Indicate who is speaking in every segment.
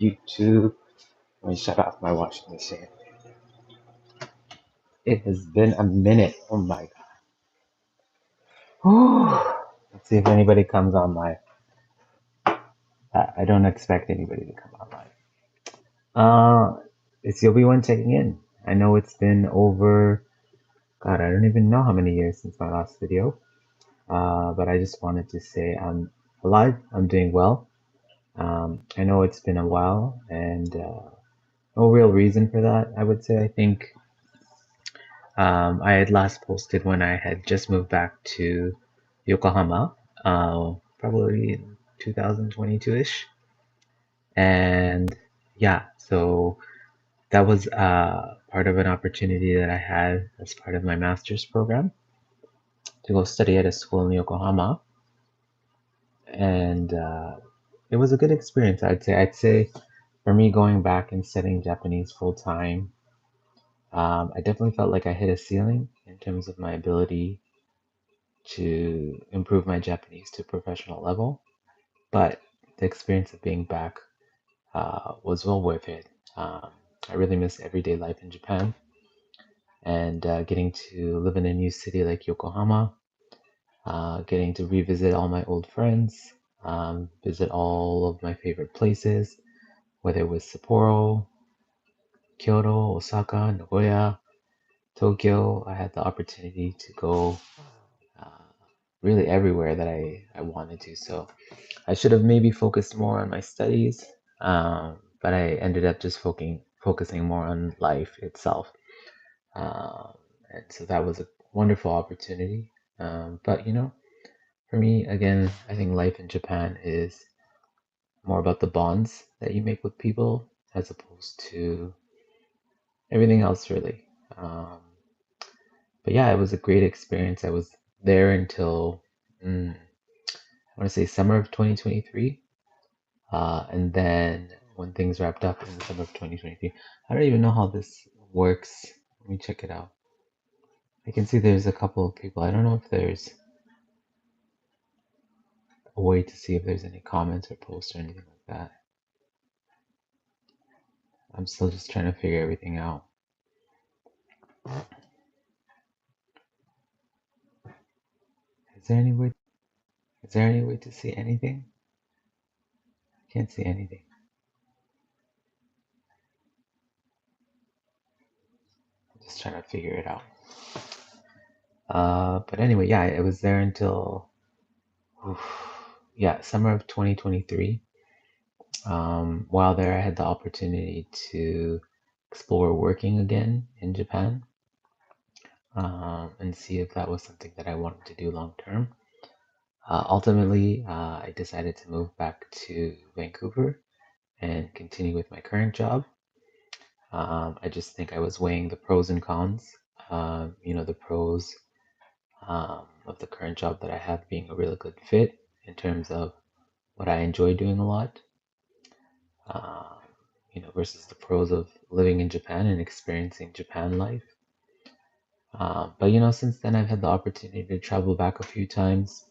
Speaker 1: YouTube. Let me shut off my washing machine. It has been a minute. Oh my god. Let's see if anybody comes on live. I don't expect anybody to come on live. It's Yobi one checking in. I know it's been over, God, I don't even know how many years since my last video. But I just wanted to say I'm alive, I'm doing well. I know it's been a while, and no real reason for that, I would say. I think I had last posted when I had just moved back to Yokohama, probably in 2022-ish. And yeah, so that was part of an opportunity that I had as part of my master's program to go study at a school in Yokohama. And it was a good experience, I'd say. I'd say for me, going back and studying Japanese full time, I definitely felt like I hit a ceiling in terms of my ability to improve my Japanese to a professional level. But the experience of being back was well worth it. I really miss everyday life in Japan, and getting to live in a new city like Yokohama, getting to revisit all my old friends, visit all of my favorite places, whether it was Sapporo, Kyoto, Osaka, Nagoya, Tokyo. I had the opportunity to go uh, really everywhere that I wanted to. So I should have maybe focused more on my studies, but I ended up just focusing more on life itself. Um, and so that was a wonderful opportunity. But for me, again, I think life in Japan is more about the bonds that you make with people as opposed to everything else, really. Um, but yeah, it was a great experience. I was there until I want to say summer of 2023. And then when things wrapped up in the summer of 2023, I don't even know how this works. Let me check it out. I can see there's a couple of people. I don't know if there's a way to see if there's any comments or posts or anything like that. I'm still just trying to figure everything out. Is there any way? Is there any way to see anything? I can't see anything. I'm just trying to figure it out. But anyway, yeah, it was there until yeah, summer of 2023. While there, I had the opportunity to explore working again in Japan, and see if that was something that I wanted to do long term. Ultimately, I decided to move back to Vancouver and continue with my current job. I just think I was weighing the pros and cons. The pros of the current job that I have being a really good fit in terms of what I enjoy doing a lot, uh, versus the pros of living in Japan and experiencing Japan life. But since then I've had the opportunity to travel back a few times.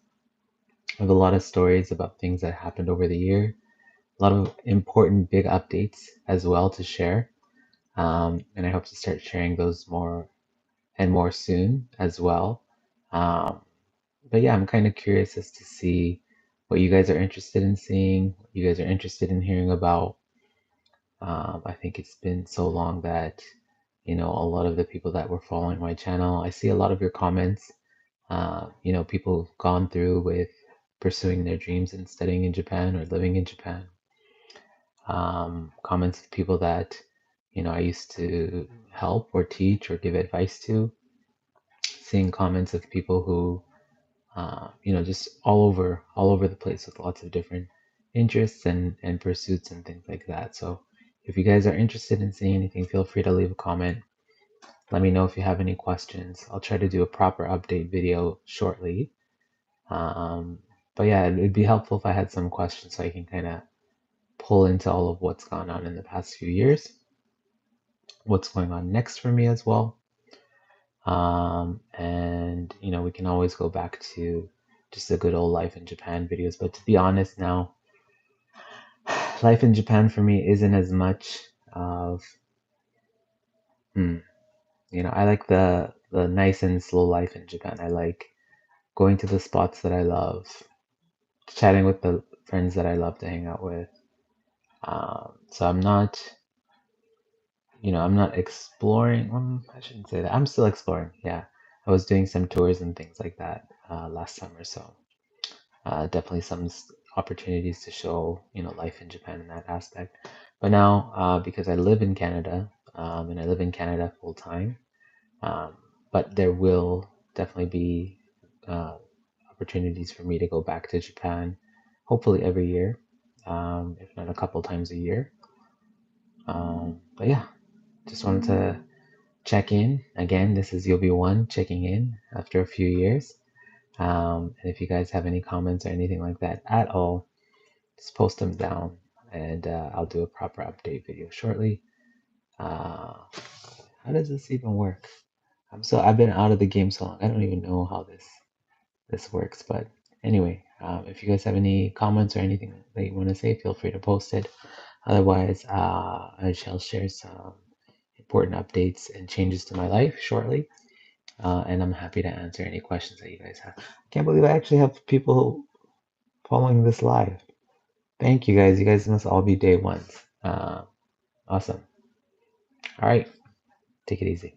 Speaker 1: I have a lot of stories about things that happened over the year, a lot of important big updates as well to share. And I hope to start sharing those more and more soon as well. Um, but yeah, I'm kind of curious as to see what you guys are interested in seeing, what you guys are interested in hearing about. I think it's been so long that, a lot of the people that were following my channel, I see a lot of your comments. People who've gone through with pursuing their dreams and studying in Japan or living in Japan. Comments of people that, I used to help or teach or give advice to. Seeing comments of people who, just all over the place with lots of different interests and pursuits and things like that. So if you guys are interested in seeing anything, feel free to leave a comment. Let me know if you have any questions. I'll try to do a proper update video shortly. Um, but yeah, it'd be helpful if I had some questions so I can kind of pull into all of what's gone on in the past few years, what's going on next for me as well. And we can always go back to just the good old life in Japan videos. But to be honest now, life in Japan for me isn't as much of, hmm, I like the nice and slow life in Japan. I like going to the spots that I love, chatting with the friends that I love to hang out with. So I'm not exploring. I shouldn't say that. I'm still exploring. Yeah, I was doing some tours and things like that last summer. So definitely some opportunities to show life in Japan in that aspect. But now because I live in Canada and I live in Canada full time, um, but there will definitely be opportunities for me to go back to Japan, hopefully every year, if not a couple times a year. But yeah, just wanted to check in. Again, this is Yobi1 checking in after a few years. And if you guys have any comments or anything like that at all, just post them down and I'll do a proper update video shortly. Uh, how does this even work? I've been out of the game so long. I don't even know how this works. But anyway, if you guys have any comments or anything that you want to say, feel free to post it. Otherwise, I shall share some important updates and changes to my life shortly. And I'm happy to answer any questions that you guys have. I can't believe I actually have people following this live. Thank you guys. You guys must all be day ones. Awesome. All right. Take it easy.